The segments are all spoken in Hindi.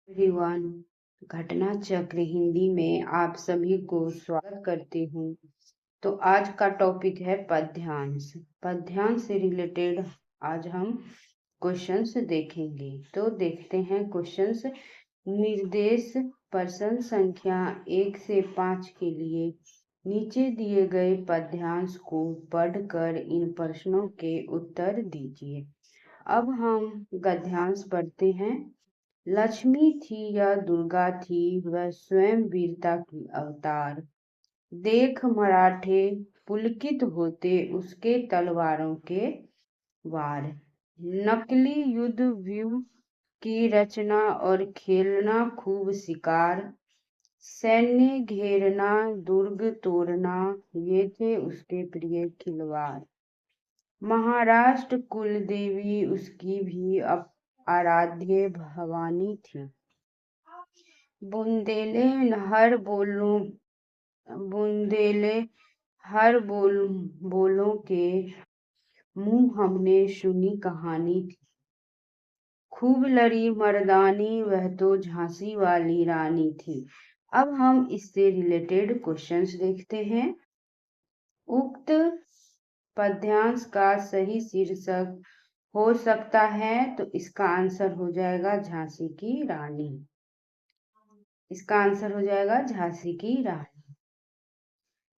एवरीवन, घटना चक्र हिंदी में आप सभी को स्वागत करती हूँ। तो आज का टॉपिक है पद्यांश। पद्यांश से रिलेटेड आज हम क्वेश्चंस देखेंगे। तो देखते हैं क्वेश्चंस। निर्देश प्रश्न संख्या 1 से 5 के लिए नीचे दिए गए पद्यांश को पढ़कर इन प्रश्नों के उत्तर दीजिए। अब हम गद्यांश पढ़ते हैं। लक्ष्मी थी या दुर्गा थी, वह स्वयं वीरता की अवतार। देख मराठे पुलकित होते, उसके तलवारों के वार। नकली युद्ध व्यूह की रचना और खेलना खूब शिकार। सैन्य घेरना, दुर्ग तोड़ना, ये थे उसके प्रिय खिलवाड़। महाराष्ट्र कुलदेवी उसकी भी आराध्य भवानी थी। बुंदेले हर बोलों के मुंह हमने सुनी कहानी थी। खूब लड़ी मर्दानी, वह तो झांसी वाली रानी थी। अब हम इससे रिलेटेड क्वेश्चंस देखते हैं। उक्त पद्यांश का सही शीर्षक हो सकता है, तो इसका आंसर हो जाएगा झांसी की रानी। इसका आंसर हो जाएगा झांसी की रानी।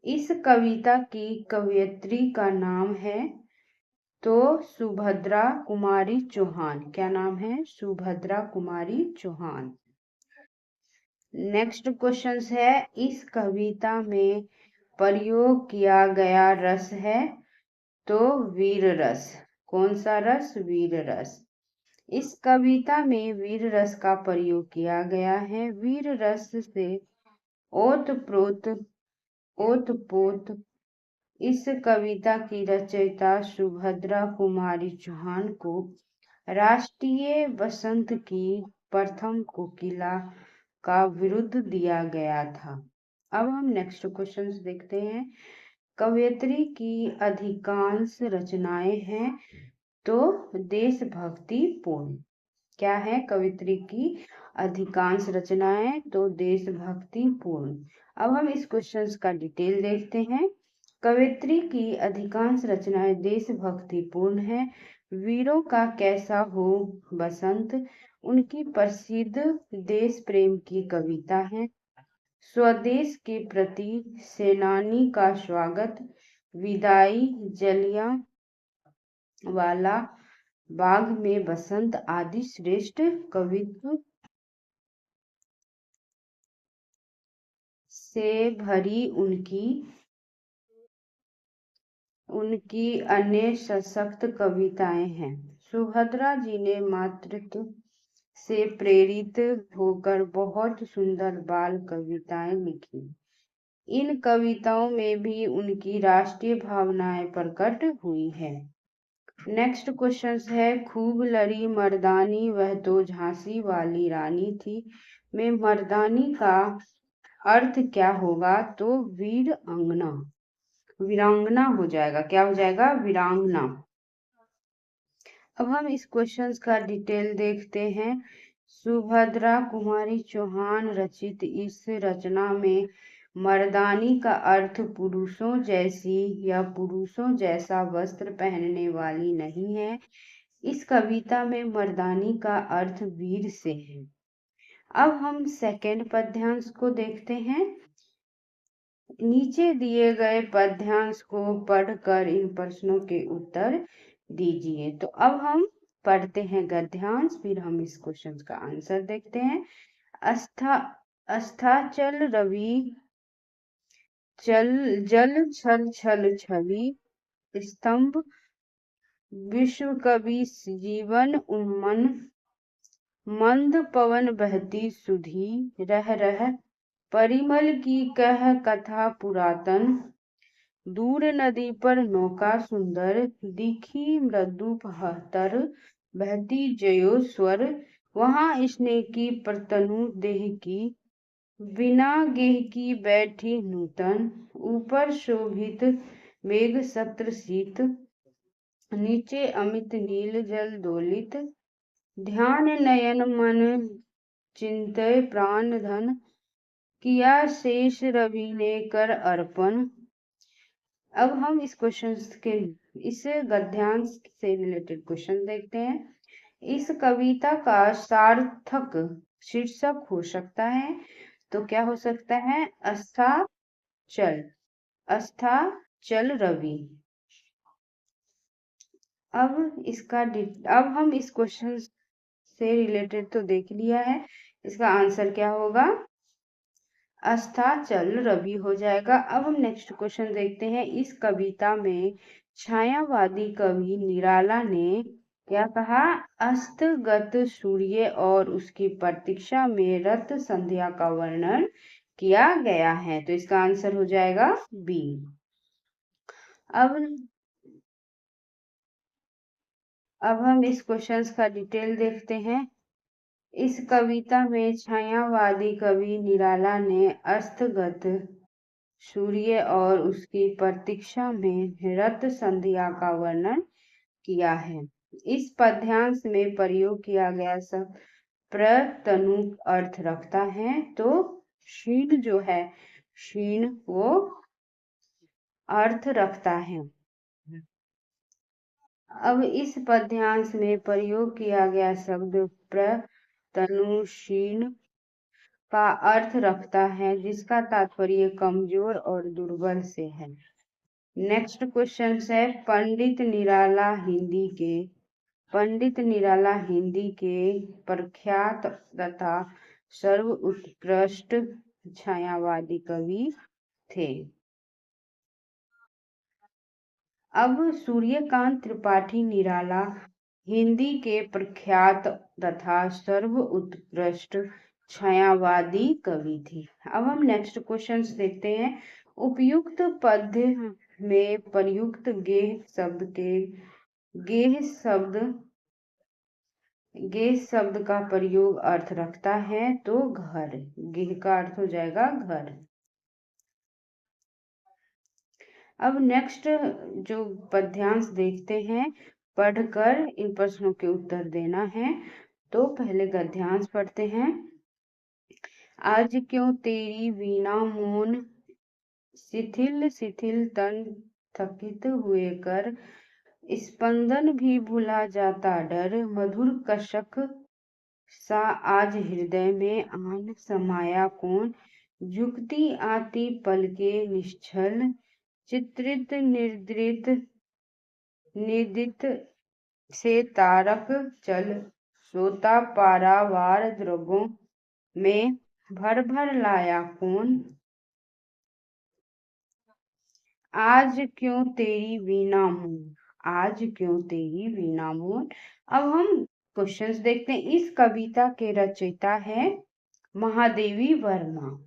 इस कविता की कवयित्री का नाम है तो सुभद्रा कुमारी चौहान। क्या नाम है? सुभद्रा कुमारी चौहान। नेक्स्ट क्वेश्चन है, इस कविता में प्रयोग किया गया रस है तो वीर रस। कौन सा रस? वीर रस। इस कविता में वीर रस का प्रयोग किया गया है। वीर रस से ओतप्रोत इस कविता की रचयिता सुभद्रा कुमारी चौहान को राष्ट्रीय बसंत की प्रथम कोकिला का विरुद्ध दिया गया था। अब हम नेक्स्ट क्वेश्चन देखते हैं। कवयित्री की अधिकांश रचनाएं हैं तो देशभक्ति पूर्ण। क्या है? कवयित्री की अधिकांश रचनाएं तो देशभक्ति पूर्ण। अब हम इस क्वेश्चन का डिटेल देखते हैं। कवयित्री की अधिकांश रचनाएं देशभक्ति पूर्ण है। वीरों का कैसा हो बसंत उनकी प्रसिद्ध देश प्रेम की कविता है। स्वदेश के प्रति सेनानी का स्वागत, विदाई, जलियांवाला बाग में बसंत आदि श्रेष्ठ कवित्व से भरी उनकी अन्य सशक्त कविताएं हैं। सुभद्रा जी ने मातृत्व से प्रेरित होकर बहुत सुंदर बाल कविताएं लिखी। इन कविताओं में भी उनकी राष्ट्रीय भावनाएं प्रकट हुई है। नेक्स्ट क्वेश्चन है, खूब लड़ी मर्दानी, वह तो झांसी वाली रानी थी। में मर्दानी का अर्थ क्या होगा? तो वीरांगना हो जाएगा। क्या हो जाएगा? वीरांगना। अब हम इस क्वेश्चन का डिटेल देखते हैं। सुभद्रा कुमारी चौहान रचित इस रचना में मर्दानी का अर्थ पुरुषों जैसी या पुरुषों जैसा वस्त्र पहनने वाली नहीं है। इस कविता में मर्दानी का अर्थ वीर से है। अब हम सेकेंड पद्यांश को देखते हैं। नीचे दिए गए पद्यांश को पढ़कर इन प्रश्नों के उत्तर दीजिए। तो अब हम पढ़ते हैं गद्यांश, फिर हम इस क्वेश्चन का आंसर देखते हैं। अस्ताचल रवि जल छल छल छवि, स्तंभ विश्व कवि जीवन उन्मन, मंद पवन बहती सुधी रह परिमल की कह कथा पुरातन, दूर नदी पर नौका सुंदर, दिखी मृदु बहतर बहती जयो स्वर, वहां स्नेह की प्रतनु देह की, बिना गेह की बैठी नूतन, ऊपर शोभित मेघ सत्र शीत, नीचे अमित नील जल दोलित, ध्यान नयन मन चिंतय प्राण धन, किया शेष रवि ने कर अर्पण। अब हम इस गद्यांश से रिलेटेड क्वेश्चन देखते हैं। इस कविता का सार्थक शीर्षक हो सकता है, तो क्या हो सकता है? अस्ताचल, अस्ताचल रवि। अब हम इस क्वेश्चन से रिलेटेड तो देख लिया है, इसका आंसर क्या होगा? अस्ताचल रवि हो जाएगा। अब हम नेक्स्ट क्वेश्चन देखते हैं। इस कविता में छायावादी कवि निराला ने क्या कहा? अस्तगत सूर्य और उसकी प्रतीक्षा में रत संध्या का वर्णन किया गया है, तो इसका आंसर हो जाएगा बी। अब हम इस क्वेश्चन का डिटेल देखते हैं। इस कविता में छायावादी कवि निराला ने अस्तगत सूर्य और उसकी प्रतीक्षा में रत संध्या का वर्णन किया है। इस पद्यांश में प्रयोग किया गया शब्द प्रतनु अर्थ रखता है, तो क्षीण जो है, क्षीण वो अर्थ रखता है। अब इस पद्यांश में प्रयोग किया गया शब्द प्रतनु क्षीण का अर्थ रखता है, जिसका तात्पर्य कमजोर और दुर्बल से है। नेक्स्ट क्वेश्चन है, पंडित निराला हिंदी के प्रख्यात तथा सर्व उत्कृष्ट छायावादी कवि थे। अब सूर्यकांत त्रिपाठी निराला हिंदी के प्रख्यात तथा सर्व उत्कृष्ट छायावादी कवि थे। अब हम नेक्स्ट क्वेश्चन देखते हैं। उपयुक्त पद्य में प्रयुक्त गेह शब्द का प्रयोग अर्थ रखता है, तो घर। गेह का अर्थ हो जाएगा घर। अब नेक्स्ट जो पद्यांश देखते हैं, पढ़कर इन प्रश्नों के उत्तर देना है। तो पहले गद्यांश पढ़ते हैं। आज क्यों तेरी वीणा मौन, शिथिल शिथिल तन थकित हुए कर, स्पंदन भी भुला जाता डर, मधुर कशक सा आज हृदय में आन समाया कौन, झुकती आती पलके निश्चल, चित्रित निदित से तारक चल, सोता पारावार द्रगों में भर भर लाया कौन, आज क्यों तेरी वीणा मौन, आज क्यों तेरी वीणा मौन। अब हम क्वेश्चंस देखते हैं। इस कविता के रचयिता है महादेवी वर्मा।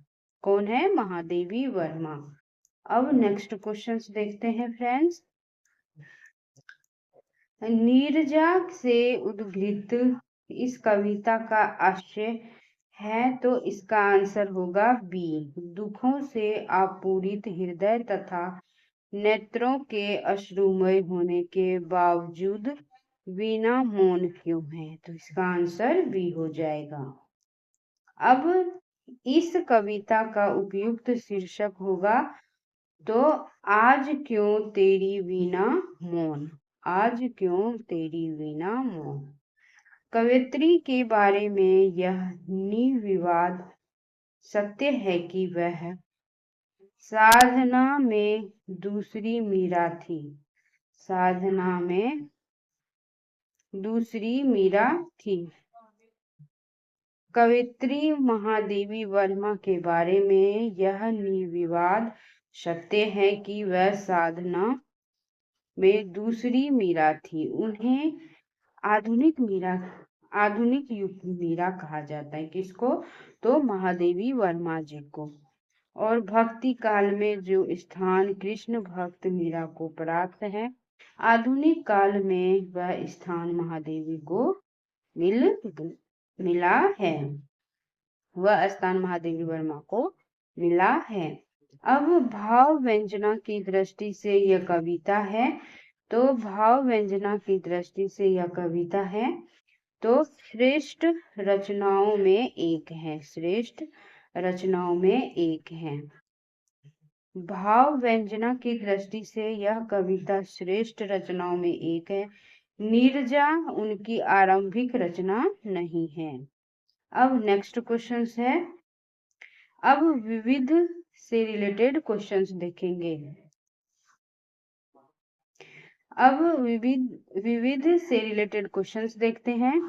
कौन है? महादेवी वर्मा। अब नेक्स्ट क्वेश्चंस देखते हैं फ्रेंड्स। नीरजा से उद्घृत इस कविता का आशय है, तो इसका आंसर होगा बी। दुखों से आपूरित हृदय तथा नेत्रों के अश्रुमय होने के बावजूद वीणा मौन क्यों है, तो इसका आंसर बी हो जाएगा। अब इस कविता का उपयुक्त शीर्षक होगा, तो आज क्यों तेरी वीणा मौन, आज क्यों तेरी वीणा मौन। कवयित्री के बारे में यह निर्विवाद सत्य है कि वह साधना में दूसरी मीरा थी, साधना में दूसरी मीरा थी। कवयित्री महादेवी वर्मा के बारे में यह निर्विवाद सत्य है कि वह साधना में दूसरी मीरा थी। उन्हें आधुनिक युग मीरा कहा जाता है। किसको? तो महादेवी वर्मा जी को। और भक्ति काल में जो स्थान कृष्ण भक्त मीरा को प्राप्त है, आधुनिक काल में वह स्थान महादेवी को मिला है, वह स्थान महादेवी वर्मा को मिला है। अब भाव व्यंजना की दृष्टि से यह कविता है, तो भाव व्यंजना की दृष्टि से यह कविता है तो श्रेष्ठ रचनाओं में एक है, श्रेष्ठ रचनाओं में एक है। भाव व्यंजना की दृष्टि से यह कविता श्रेष्ठ रचनाओं में एक है। नीरजा उनकी आरंभिक रचना नहीं है। अब नेक्स्ट क्वेश्चन है, अब विविध से रिलेटेड क्वेश्चंस देखेंगे। अब विविध से रिलेटेड क्वेश्चंस देखते हैं।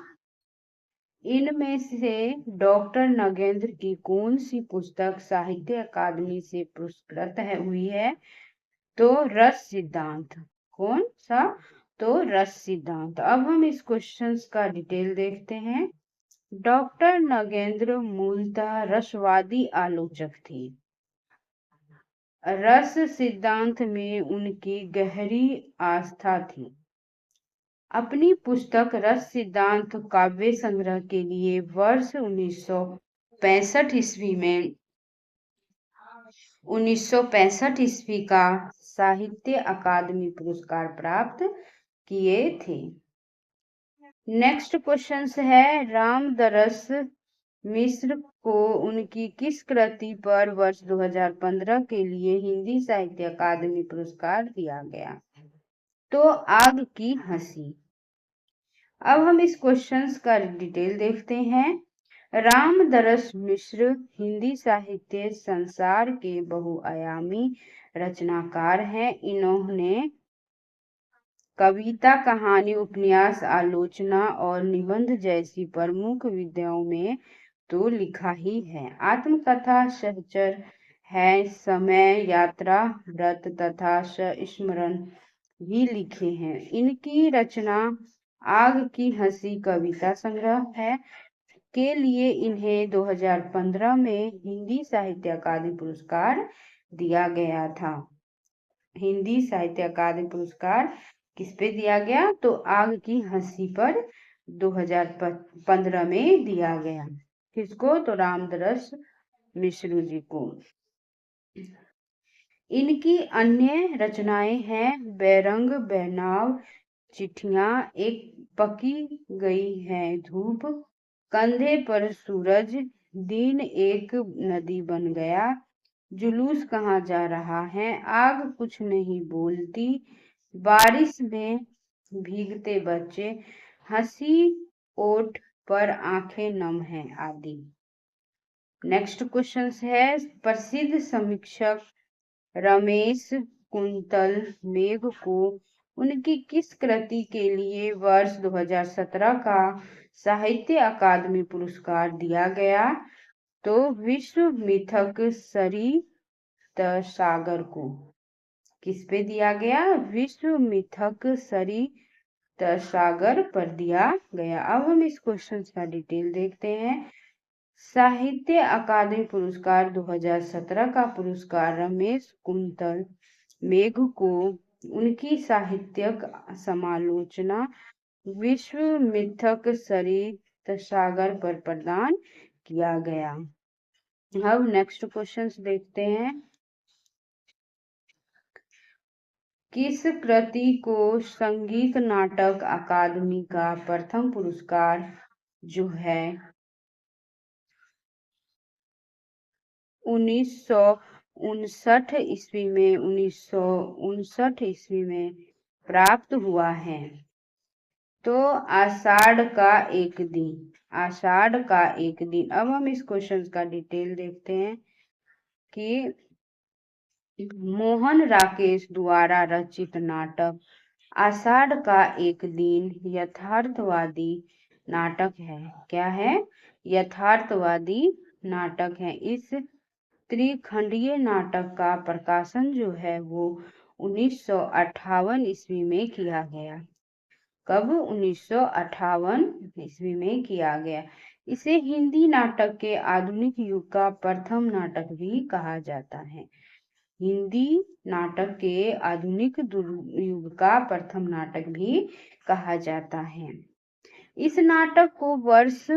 इनमें से डॉक्टर नगेंद्र की कौन सी पुस्तक साहित्य अकादमी से पुरस्कृत हुई है? तो रस सिद्धांत। कौन सा? तो रस सिद्धांत। अब हम इस क्वेश्चंस का डिटेल देखते हैं। डॉक्टर नगेंद्र मूलतः रसवादी आलोचक थे। रस सिद्धांत में उनकी गहरी आस्था थी। अपनी पुस्तक रस सिद्धांत काव्य संग्रह के लिए वर्ष 1965 ईस्वी का साहित्य अकादमी पुरस्कार प्राप्त किए थे। नेक्स्ट क्वेश्चन है, रामदरस मिश्र को उनकी किस कृति पर वर्ष 2015 के लिए हिंदी साहित्य अकादमी पुरस्कार दिया गया? तो आग की हंसी। अब हम इस क्वेश्चंस का डिटेल देखते हैं। रामदरस मिश्र हिंदी साहित्य संसार के बहुआयामी रचनाकार हैं। इन्होंने कविता, कहानी, उपन्यास, आलोचना और निबंध जैसी प्रमुख विधाओं में तो लिखा ही है। आत्मकथा, सहचर है, समय यात्रा, व्रत तथा संस्मरण भी लिखे हैं। इनकी रचना आग की हंसी कविता संग्रह है के लिए इन्हें 2015 में हिंदी साहित्य अकादमी पुरस्कार दिया गया था। हिंदी साहित्य अकादमी पुरस्कार किस पे दिया गया? तो आग की हंसी पर 2015 में दिया गया। किसको? तो रामदरस मिश्र जी को। इनकी अन्य रचनाएं हैं बैरंग, बैनाव, चिट्ठियां, एक पकी गई है धूप, कंधे पर सूरज, दिन एक नदी बन गया, जुलूस कहाँ जा रहा है, आग कुछ नहीं बोलती, बारिश में भीगते बच्चे, हंसी ओठ पर आंखें नम हैं आदि। नेक्स्ट क्वेश्चन है, प्रसिद्ध समीक्षक रमेश कुंतल मेघ को उनकी किस कृति के लिए वर्ष 2017 का साहित्य अकादमी पुरस्कार दिया गया? तो विश्व मिथक सरित सागर को। किस पे दिया गया? विश्व मिथक सरित सागर पर दिया गया। अब हम इस क्वेश्चन का डिटेल देखते हैं। साहित्य अकादमी पुरस्कार 2017 का पुरस्कार रमेश कुंतल मेघ को उनकी साहित्यिक समालोचना विश्व मिथक सरित सागर पर प्रदान किया गया। अब नेक्स्ट क्वेश्चंस देखते हैं। किस कृति को संगीत नाटक अकादमी का प्रथम पुरस्कार जो है 1959 ईस्वी में प्राप्त हुआ है? तो आषाढ़ का एक दिन। आषाढ़ का एक दिन। अब हम इस क्वेश्चन का डिटेल देखते हैं कि मोहन राकेश द्वारा रचित नाटक आषाढ़ का एक दिन यथार्थवादी नाटक है। क्या है? यथार्थवादी नाटक है। इस त्रिखंडीय नाटक का प्रकाशन जो है वो 1958 ईस्वी में किया गया। कब? 1958 ईस्वी में किया गया। इसे हिंदी नाटक के आधुनिक युग का प्रथम नाटक भी कहा जाता है। हिंदी नाटक के आधुनिक युग का प्रथम नाटक भी कहा जाता है। इस नाटक को वर्ष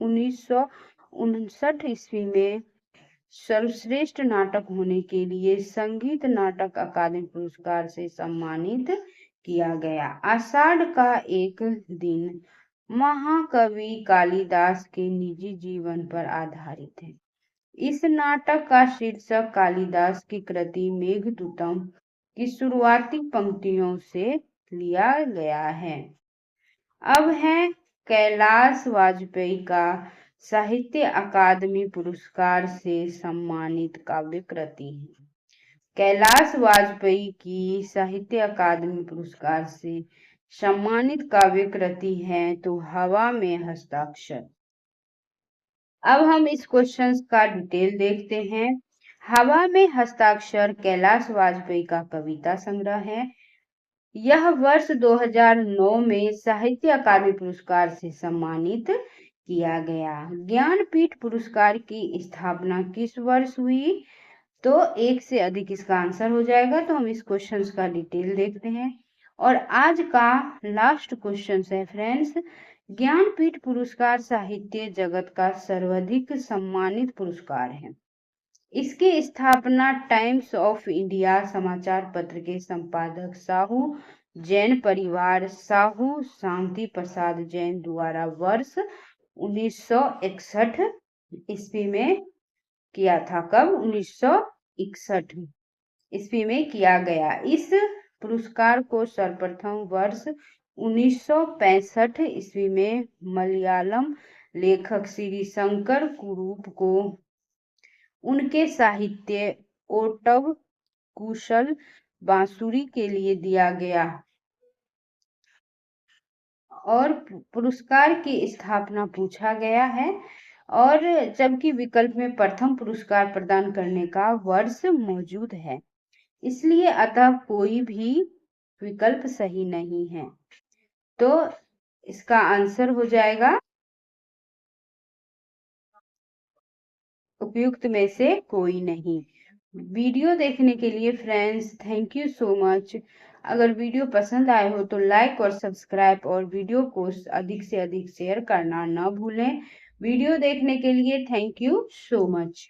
1959 ईस्वी में सर्वश्रेष्ठ नाटक होने के लिए संगीत नाटक अकादमी पुरस्कार से सम्मानित किया गया। आषाढ़ का एक दिन महाकवि कालिदास के निजी जीवन पर आधारित है। इस नाटक का शीर्षक कालिदास की कृति मेघदूतम की शुरुआती पंक्तियों से लिया गया है। अब है कैलाश वाजपेयी का साहित्य अकादमी पुरस्कार से सम्मानित काव्य कृति है। कैलाश वाजपेयी की साहित्य अकादमी पुरस्कार से सम्मानित काव्य कृति है तो हवा में हस्ताक्षर। अब हम इस क्वेश्चन का डिटेल देखते हैं। हवा में हस्ताक्षर कैलाश वाजपेयी का कविता संग्रह है। यह वर्ष 2009 में साहित्य अकादमी पुरस्कार से सम्मानित किया गया। ज्ञानपीठ पुरस्कार की स्थापना किस वर्ष हुई? तो एक से अधिक इसका आंसर हो जाएगा। तो हम इस क्वेश्चन का डिटेल देखते हैं। और आज का लास्ट क्वेश्चन है फ्रेंड्स, ज्ञानपीठ पुरस्कार साहित्य जगत का सर्वाधिक सम्मानित पुरस्कार है। इसकी स्थापना टाइम्स ऑफ इंडिया समाचार पत्र के संपादक साहू जैन परिवार साहू शांति प्रसाद जैन द्वारा वर्ष 1961 ईस्वी में किया था। कब? 1961 ईस्वी में किया गया। इस पुरस्कार को सर्वप्रथम वर्ष 1965 ईस्वी में मलयालम लेखक श्री शंकर कुरूप को उनके साहित्य ओटव कुशल बांसुरी के लिए दिया गया और पुरस्कार की स्थापना पूछा गया है। और जबकि विकल्प में प्रथम पुरस्कार प्रदान करने का वर्ष मौजूद है, इसलिए अतः कोई भी विकल्प सही नहीं है। तो इसका आंसर हो जाएगा उपयुक्त में से कोई नहीं। वीडियो देखने के लिए friends thank you so much. अगर वीडियो पसंद आए हो तो लाइक और सब्सक्राइब और वीडियो को अधिक से अधिक शेयर करना न भूलें। वीडियो देखने के लिए थैंक यू सो मच।